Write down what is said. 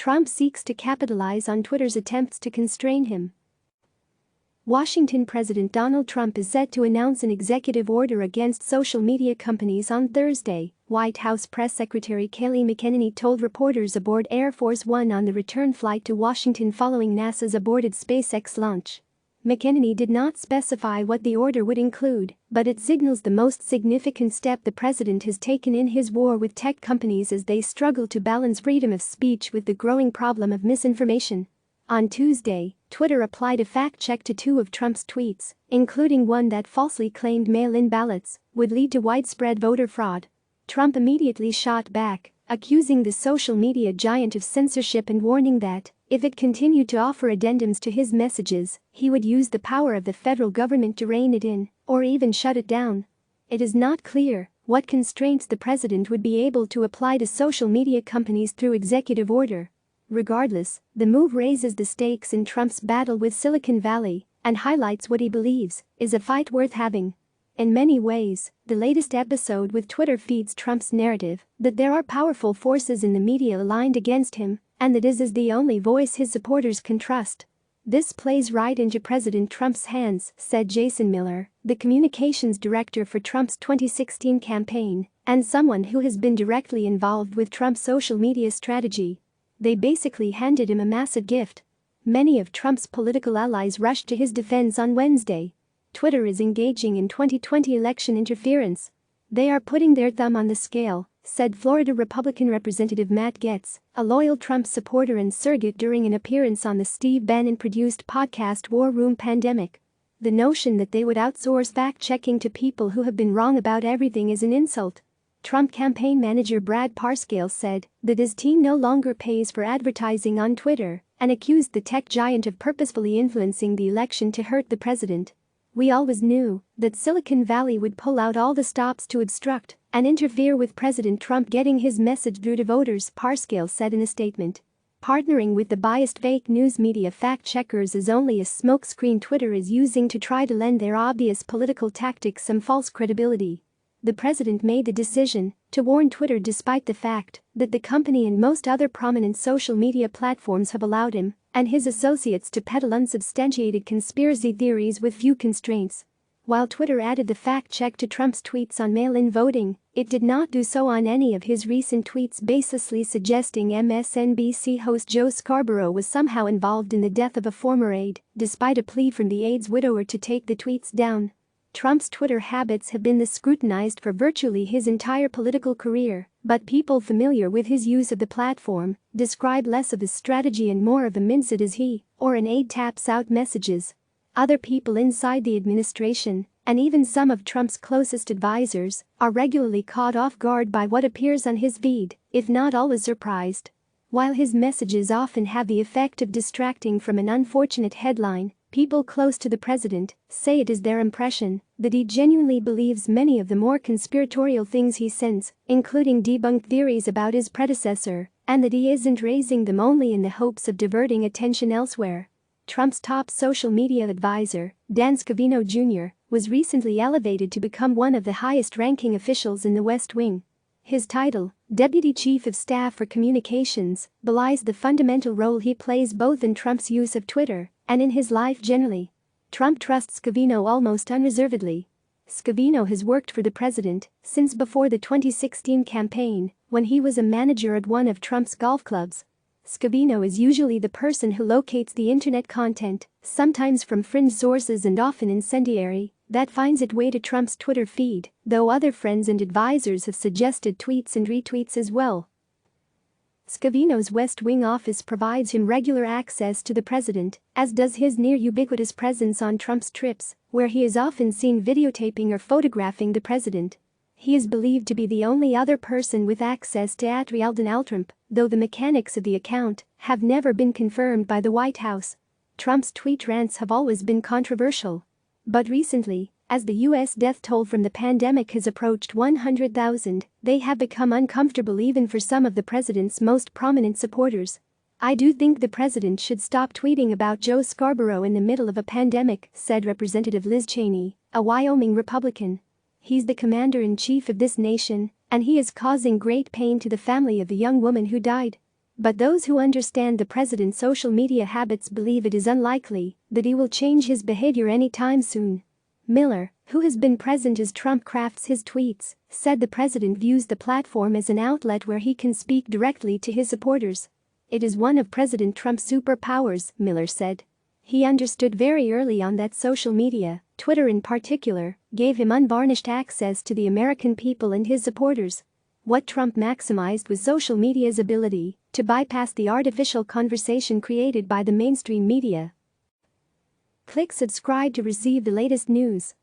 Trump seeks to capitalize on Twitter's attempts to constrain him. Washington President Donald Trump is set to announce an executive order against social media companies on Thursday, White House Press Secretary Kayleigh McEnany told reporters aboard Air Force One on the return flight to Washington following NASA's aborted SpaceX launch. McEnany did not specify what the order would include, but it signals the most significant step the president has taken in his war with tech companies as they struggle to balance freedom of speech with the growing problem of misinformation. On Tuesday, Twitter applied a fact check to 2 of Trump's tweets, including one that falsely claimed mail-in ballots would lead to widespread voter fraud. Trump immediately shot back, accusing the social media giant of censorship and warning that, if it continued to offer addendums to his messages, he would use the power of the federal government to rein it in, or even shut it down. It is not clear what constraints the president would be able to apply to social media companies through executive order. Regardless, the move raises the stakes in Trump's battle with Silicon Valley and highlights what he believes is a fight worth having. In many ways, the latest episode with Twitter feeds Trump's narrative that there are powerful forces in the media aligned against him and that his is the only voice his supporters can trust. This plays right into President Trump's hands, said Jason Miller, the communications director for Trump's 2016 campaign and someone who has been directly involved with Trump's social media strategy. They basically handed him a massive gift. Many of Trump's political allies rushed to his defense on Wednesday. Twitter is engaging in 2020 election interference. They are putting their thumb on the scale, said Florida Republican Representative Matt Gaetz, a loyal Trump supporter and surrogate during an appearance on the Steve Bannon-produced podcast War Room Pandemic. The notion that they would outsource fact-checking to people who have been wrong about everything is an insult. Trump campaign manager Brad Parscale said that his team no longer pays for advertising on Twitter and accused the tech giant of purposefully influencing the election to hurt the president. We always knew that Silicon Valley would pull out all the stops to obstruct and interfere with President Trump getting his message through to voters, Parscale said in a statement. Partnering with the biased fake news media fact-checkers is only a smokescreen Twitter is using to try to lend their obvious political tactics some false credibility. The president made the decision to warn Twitter despite the fact that the company and most other prominent social media platforms have allowed him and his associates to peddle unsubstantiated conspiracy theories with few constraints. While Twitter added the fact check to Trump's tweets on mail-in voting, it did not do so on any of his recent tweets baselessly suggesting MSNBC host Joe Scarborough was somehow involved in the death of a former aide, despite a plea from the aide's widower to take the tweets down. Trump's Twitter habits have been scrutinized for virtually his entire political career, but people familiar with his use of the platform describe less of his strategy and more of a mince it as he or an aide taps out messages. Other people inside the administration, and even some of Trump's closest advisors, are regularly caught off guard by what appears on his feed, if not always surprised. While his messages often have the effect of distracting from an unfortunate headline, people close to the president say it is their impression that he genuinely believes many of the more conspiratorial things he sends, including debunked theories about his predecessor, and that he isn't raising them only in the hopes of diverting attention elsewhere. Trump's top social media advisor, Dan Scavino Jr., was recently elevated to become one of the highest-ranking officials in the West Wing. His title, Deputy Chief of Staff for Communications, belies the fundamental role he plays both in Trump's use of Twitter and in his life generally. Trump trusts Scavino almost unreservedly. Scavino has worked for the president since before the 2016 campaign, when he was a manager at one of Trump's golf clubs. Scavino is usually the person who locates the internet content, sometimes from fringe sources and often incendiary, that finds its way to Trump's Twitter feed, though other friends and advisors have suggested tweets and retweets as well. Scavino's West Wing office provides him regular access to the president, as does his near-ubiquitous presence on Trump's trips, where he is often seen videotaping or photographing the president. He is believed to be the only other person with access to @RealDonaldTrump, though the mechanics of the account have never been confirmed by the White House. Trump's tweet rants have always been controversial. But recently, as the U.S. death toll from the pandemic has approached 100,000, they have become uncomfortable even for some of the president's most prominent supporters. "I do think the president should stop tweeting about Joe Scarborough in the middle of a pandemic," said Representative Liz Cheney, a Wyoming Republican. "He's the commander-in-chief of this nation, and he is causing great pain to the family of the young woman who died." But those who understand the president's social media habits believe it is unlikely that he will change his behavior anytime soon. Miller, who has been present as Trump crafts his tweets, said the president views the platform as an outlet where he can speak directly to his supporters. It is one of President Trump's superpowers, Miller said. He understood very early on that social media, Twitter in particular, gave him unvarnished access to the American people and his supporters. What Trump maximized was social media's ability to bypass the artificial conversation created by the mainstream media. Click subscribe to receive the latest news.